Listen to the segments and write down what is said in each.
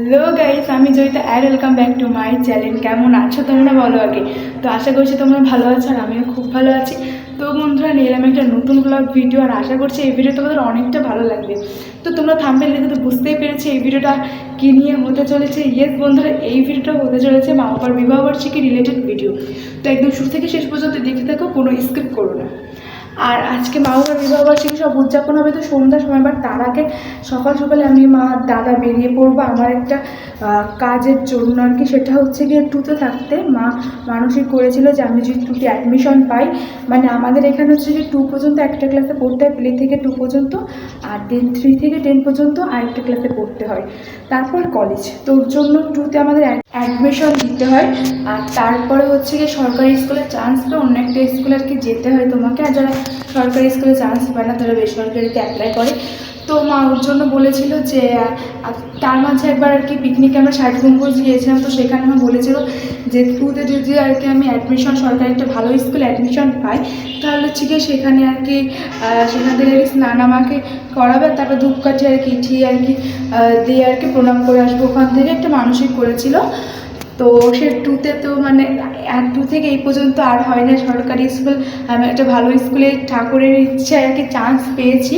Hello guys, আমি Joyita and welcome back to my channel. কেমন আছো তোমরা? বলো আগে। তো আশা করছি তোমরা ভালো আছো আর আমিও খুব ভালো আছি। তো বন্ধুরা, নিয়ে এলাম একটা নতুন ব্লগ ভিডিও আর আশা করছি এই ভিডিও তোমাদের অনেকটা ভালো লাগবে। তো তোমরা থাম্বনেল দেখে তো বুঝতেই পেরেছো এই ভিডিওটা কী নিয়ে হতে চলেছে। ইয়েস বন্ধুরা, এই ভিডিওটা হতে চলেছে মা বাবার বিবাহবার্ষিকী রিলেটেড ভিডিও। তো একদম শুরু থেকে শেষ পর্যন্ত দেখতে থাকো, কোনো স্কিপ করো না। আর আজকে মা বাবার বিবাহবার্ষিকী সব উদযাপন হবে তো সন্ধ্যার সময়, বাট তার আগে সকাল সকালে আমি মা দাদা বেরিয়ে পড়বো আমার একটা কাজের জন্য আর কি। সেটা হচ্ছে গিয়ে টুতে থাকতে মা মানসিক করেছিল যে আমি যদি টুতে অ্যাডমিশন পাই, মানে আমাদের এখানে হচ্ছে যে 2 পর্যন্ত একটা ক্লাসে পড়তে হয়, প্লে থেকে 2 পর্যন্ত, আর 3 থেকে 10 পর্যন্ত আরেকটা ক্লাসে পড়তে হয়, তারপর কলেজ। তোর জন্য টুতে আমাদের অ্যাডমিশন দিতে হয়। আর তারপরে হচ্ছে গিয়ে সরকারি স্কুলে চান্স পেয়ে অন্য একটা স্কুলে আর কি যেতে হয় তোমাকে। আর যারা সরকারি স্কুলে চান্স পায় না তারা বেসরকারিতে অ্যাপ্লাই করে। তো মা ওর জন্য বলেছিল যে তার মাঝে একবার আর কি পিকনিকে আমরা 60 গম্বুজ গিয়েছিলাম, তো সেখানে মা বলেছিল যে টুতে যদি আর কি আমি অ্যাডমিশন সরকারি একটা ভালো স্কুলে অ্যাডমিশন পাই তাহলে হচ্ছে গিয়ে সেখানে আর কি সেখান থেকে আর কি স্নান আমাকে করাবে, তারপর ধূপকাঠি আর কি ঠিয়ে আর কি দিয়ে আর কি প্রণাম করে আসবো। ওখান থেকে একটা মানসিক করেছিল। তো সে টুতে তো মানে 2 থেকে এই পর্যন্ত আর হয় না সরকারি স্কুল। আমি একটা ভালো স্কুলে ঠাকুরের ইচ্ছায় আর কি চান্স পেয়েছি,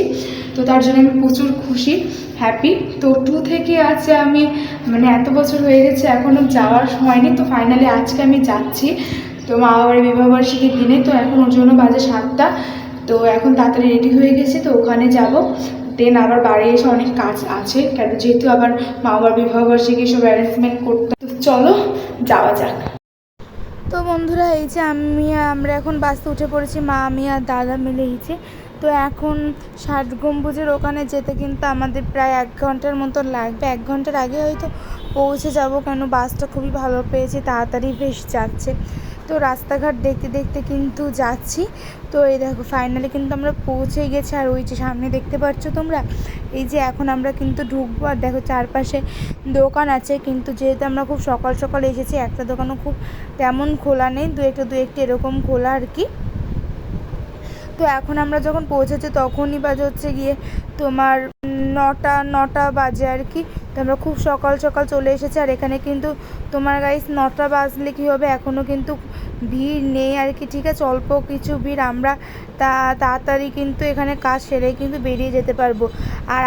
তো তার জন্য আমি প্রচুর খুশি, হ্যাপি। তো 2 থেকে আছে আমি মানে এত বছর হয়ে গেছে এখনও যাওয়ার হয়নি, তো ফাইনালি আজকে আমি যাচ্ছি। তো মা বাবার বিবাহবার্ষিকীর দিনে, তো এখন ওর জন্য বাজে 7টা। তো এখন তাড়াতাড়ি রেডি হয়ে গেছি, তো ওখানে যাব। দেন আবার বাড়ি এসে অনেক কাজ আছে, কেন যেহেতু আবার মা বাবার বিবাহবার্ষিকী সব অ্যারেঞ্জমেন্ট করতে। তো চলো যাওয়া যাক। তো বন্ধুরা, এই যে আমরা এখন বাসে উঠে পড়েছি, মা আমি আর দাদা মিলে এই যে। তো এখন 60 গম্বুজের ওখানে যেতে কিন্তু আমাদের প্রায় 1 ঘন্টার মতো লাগবে। 1 ঘন্টার আগে হয়তো পৌঁছে যাব, কেন বাসটা খুবই ভালো পেয়েছি, তাড়াতাড়ি বেশ যাচ্ছে। তো রাস্তাঘাট দেখতে দেখতে কিন্তু যাচ্ছি। তো এই দেখো ফাইনালি কিন্তু আমরা পৌঁছে গেছি। আর ওই যে সামনে দেখতে পাচ্ছ তোমরা, এই যে এখন আমরা কিন্তু ঢুকবো। আর দেখো চারপাশে দোকান আছে, কিন্তু যেহেতু আমরা খুব সকাল সকাল এসেছি একটা দোকানও খুব তেমন খোলা নেই, দু একটি এরকম খোলা আর কি। তো এখন আমরা যখন পৌঁছেছি তখনই বাজে হচ্ছে গিয়ে তোমার 9টা বাজে আর কি। তো আমরা খুব সকাল সকাল চলে এসেছি। আর এখানে কিন্তু তোমার গাইস 9টা বাজলে কী হবে, এখনও কিন্তু ভিড় নেই আর কি, ঠিক আছে, অল্প কিছু ভিড়। আমরা তাড়াতাড়ি কিন্তু এখানে কাজ সেরে কিন্তু বেরিয়ে যেতে পারবো। আর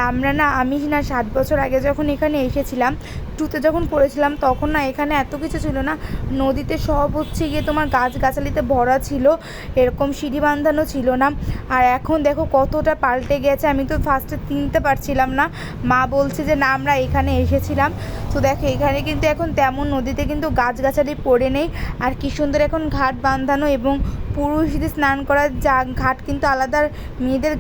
আমি 7 বছর আগে যখন এখানে এসেছিলাম, টুতে যখন পড়েছিলাম, তখন না এখানে এত কিছু ছিল না। নদীতে সব হচ্ছে গিয়ে তোমার গাছগাছালিতে ভরা ছিল, এরকম সিঁড়ি বাঁধানো ছিল না। আর এখন দেখো কতটা পাল্টে গেছে, আমি তো ফার্স্টে চিনতে পারছিলাম না। মা বলছে যে না আমরা এখানে এসেছিলাম। তো দেখো এখানে কিন্তু এখন তেমন নদীতে কিন্তু গাছগাছালি পড়ে নেই। আর কি সুন্দর এখন ঘাট বাঁধানো, এবং পুরুষদের স্নান করার ঘাট কিন্তু আলাদা, আর মেয়েদের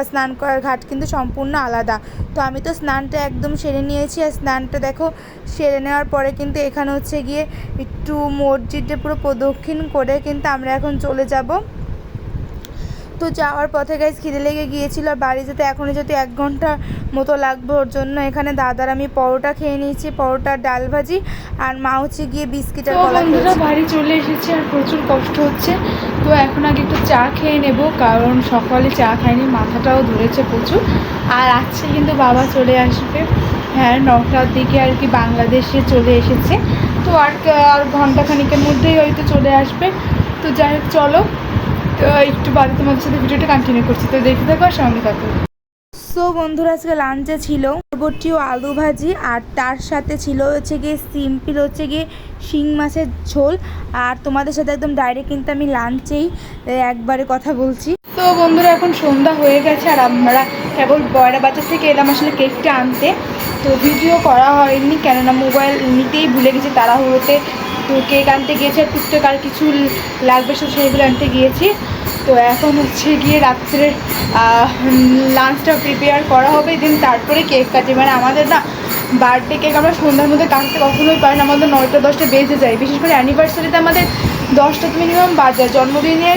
স্নান করার ঘাট কিন্তু সম্পূর্ণ আলাদা। তো আমি তো স্নানটা একদম সেরে নিয়েছি। আর স্নানটা দেখো সেরে নেওয়ার পরে কিন্তু এখানে হচ্ছে গিয়ে একটু মসজিদে পুরো প্রদক্ষিণ করে কিন্তু আমরা এখন চলে যাব। তো যাওয়ার পথে গাইস খিদে লেগে গিয়েছিল, আর বাড়ি যেতে এখনও যেতে 1 ঘন্টা মতো লাগবে। ওর জন্য এখানে দাদার আমি পরোটা খেয়ে নিয়েছি, পরোটা ডাল ভাজি, আর মা হচ্ছে গিয়ে বিস্কিট আর কলা খেয়েছি। বাড়ি চলে এসেছি আর প্রচুর কষ্ট হচ্ছে। তো এখন আগে একটু চা খেয়ে নেব, কারণ সকালে চা খাইনি, মাথাটাও ধরেছে প্রচুর। আর আজকে কিন্তু বাবা চলে আসবে, হ্যাঁ 9টার দিকে আর কি বাংলাদেশে চলে এসেছে। তো আর ঘন্টাখানিকের মধ্যেই হয়তো চলে আসবে। তো যাই হোক চলো, তো একটু বাদে তোমাদের সাথে ভিডিওটা কন্টিনিউ করছি, তো দেখতে থাকো আর সঙ্গে থাকো। সো বন্ধুরা, আজকে লাঞ্চে ছিল বরবটি ও আলু ভাজি, আর তার সাথে ছিল হচ্ছে গিয়ে সিম্পল হচ্ছে গিয়ে শিং মাছের ঝোল। আর তোমাদের সাথে একদম ডাইরেক্ট কিন্তু আমি লাঞ্চেই একবারে কথা বলছি। তো বন্ধুরা, এখন সন্ধ্যা হয়ে গেছে আর আমরা কেবল বয়রা বাজার থেকে এলাম আসলে কেকটা আনতে। তো ভিডিও করা হয়নি, কেননা মোবাইল নিতেই ভুলে গেছি তাড়াহুড়োতে। তো কেক আনতে গিয়েছি আর টুকটাক আর কিছু লাগবে সেগুলো আনতে গিয়েছি। তো এখন হচ্ছে গিয়ে রাত্রের লাঞ্চটা প্রিপেয়ার করা হবে, দেন তারপরে কেক কাটি। মানে আমাদের না বার্থডে কেক আমরা সন্ধ্যার মধ্যে কাটতে কখনোই পারি না, আমাদের 9টা 10টা বেজে যায়। বিশেষ করে অ্যানিভার্সারিতে আমাদের 10টা তো মিনিমাম বাজে, জন্মদিনে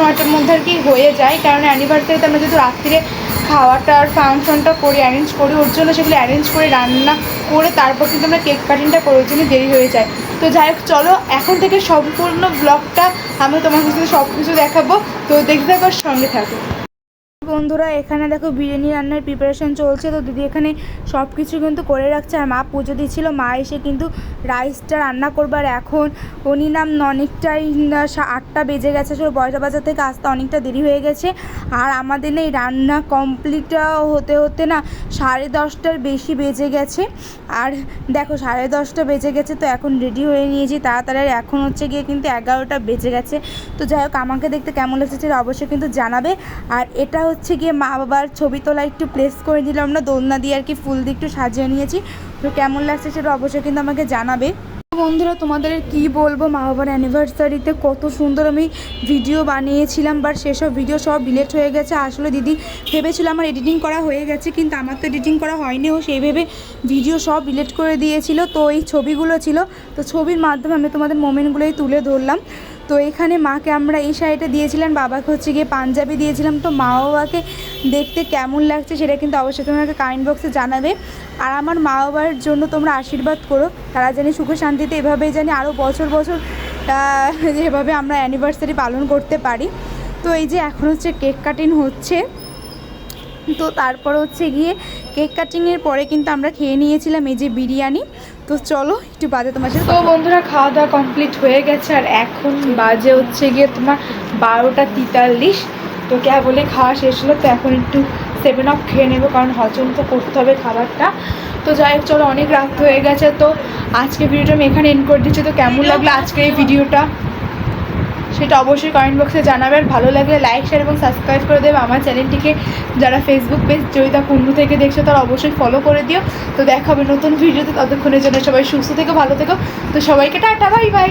9টার মধ্যে আর কি হয়ে যায়। কারণ অ্যানিভার্সারিতে আমরা যেহেতু রাত্রিরে খাওয়াটা আর ফাংশনটা করি, অ্যারেঞ্জ করি, ওর জন্য সেগুলো অ্যারেঞ্জ করে রান্না করে তারপর কিন্তু আমরা কেক কাটিংটা করি, ওর জন্য দেরি হয়ে যায়। তো যাই হোক চলো, এখন থেকে সম্পূর্ণ ব্লগটা আমি তোমার সাথে সব কিছু দেখাবো, তো দেখতে থাকো, সঙ্গে থাকো। বন্ধুরা এখানে দেখো বিরিয়ানি রান্নার প্রিপারেশন চলছে। তো দিদি এখানে সব কিছু কিন্তু করে রাখছে, আর মা পুজো দিচ্ছিল। মা এসে কিন্তু রাইসটা রান্না করবার এখন উনি নাম অনেকটাই 8টা বেজে গেছে, আসলে পয়সা বাজার থেকে আসতে অনেকটা দেরি হয়ে গেছে। আর আমাদের না এই রান্না কমপ্লিট হতে হতে না 10:30টার বেশি বেজে গেছে। আর দেখো 10:30টা বেজে গেছে, তো এখন রেডি হয়ে নিয়েছি তাড়াতাড়ি। আর এখন হচ্ছে গিয়ে কিন্তু 11টা বেজে গেছে। তো যাই হোক, আমাকে দেখতে কেমন লাগছে সেটা অবশ্যই কিন্তু জানাবে। আর এটা হচ্ছে গিয়ে মা বাবার ছবি তোলা একটু প্লেস করে দিলাম, আমরা দোলনা দিয়ে আর কি ফুল দিয়ে একটু সাজিয়ে নিয়েছি। তো কেমন লাগছে সেটা অবশ্যই কিন্তু আমাকে জানাবে। বন্ধুরা তোমাদের কি বলবো, মা বাবার অ্যানিভার্সারিতে কত সুন্দর আমি ভিডিও বানিয়েছিলাম, বাট সেসব ভিডিও সব ডিলিট হয়ে গেছে। আসলে দিদি ভেবেছিল আমার এডিটিং করা হয়ে গেছে, কিন্তু আমার তো এডিটিং করা হয়নি। ও সেই ভেবে ভিডিও সব ডিলিট করে দিয়েছিল। তো এই ছবিগুলো ছিল, তো ছবির মাধ্যমে আমি তোমাদের মোমেন্টগুলোই তুলে ধরলাম। তো এখানে মাকে আমরা এই শাড়িটা দিয়েছিলাম, বাবাকে হচ্ছে গিয়ে পাঞ্জাবি দিয়েছিলাম। তো মা বাবাকে দেখতে কেমন লাগছে সেটা কিন্তু অবশ্যই তোমাকে কমেন্ট বক্সে জানাবে। আর আমার মা বাবার জন্য তোমরা আশীর্বাদ করো, তারা জানি সুখে শান্তিতে এভাবেই জানি আরও বছর বছর যেভাবে আমরা অ্যানিভার্সারি পালন করতে পারি। তো এই যে এখন হচ্ছে কেক কাটিং হচ্ছে। তো তারপর হচ্ছে গিয়ে কেক কাটিংয়ের পরে কিন্তু আমরা খেয়ে নিয়েছিলাম এই যে বিরিয়ানি। তো চলো একটু বাদে তোমার সাথে। তো বন্ধুরা খাওয়া দাওয়া কমপ্লিট হয়ে গেছে, আর এখন বাজে হচ্ছে গিয়ে তোমার 12টা 43। তো বলে খাওয়া শেষ হলো। তো এখন একটু 7 আপ খেয়ে নেবো, কারণ হজম তো করতে হবে খাবারটা। তো যাই হোক চলো, অনেক রাত হয়ে গেছে। তো আজকে ভিডিওটা আমি এখানে এন্ড করে দিচ্ছি। তো কেমন লাগলো আজকের এই ভিডিওটা সেটা অবশ্যই কমেন্ট বক্সে জানাবে। আর ভালো লাগলে লাইক শেয়ার এবং সাবস্ক্রাইব করে দেবে আমার চ্যানেলটিকে। যারা ফেসবুক পেজ জয়িতা কুন্ডু থেকে দেখছো তারা অবশ্যই ফলো করে দিও। তো দেখা হবে নতুন ভিডিওতে, ততক্ষণের জন্য সবাই সুস্থ থেকো, ভালো থেকো। তো সবাইকে টাটা, বাই বাই।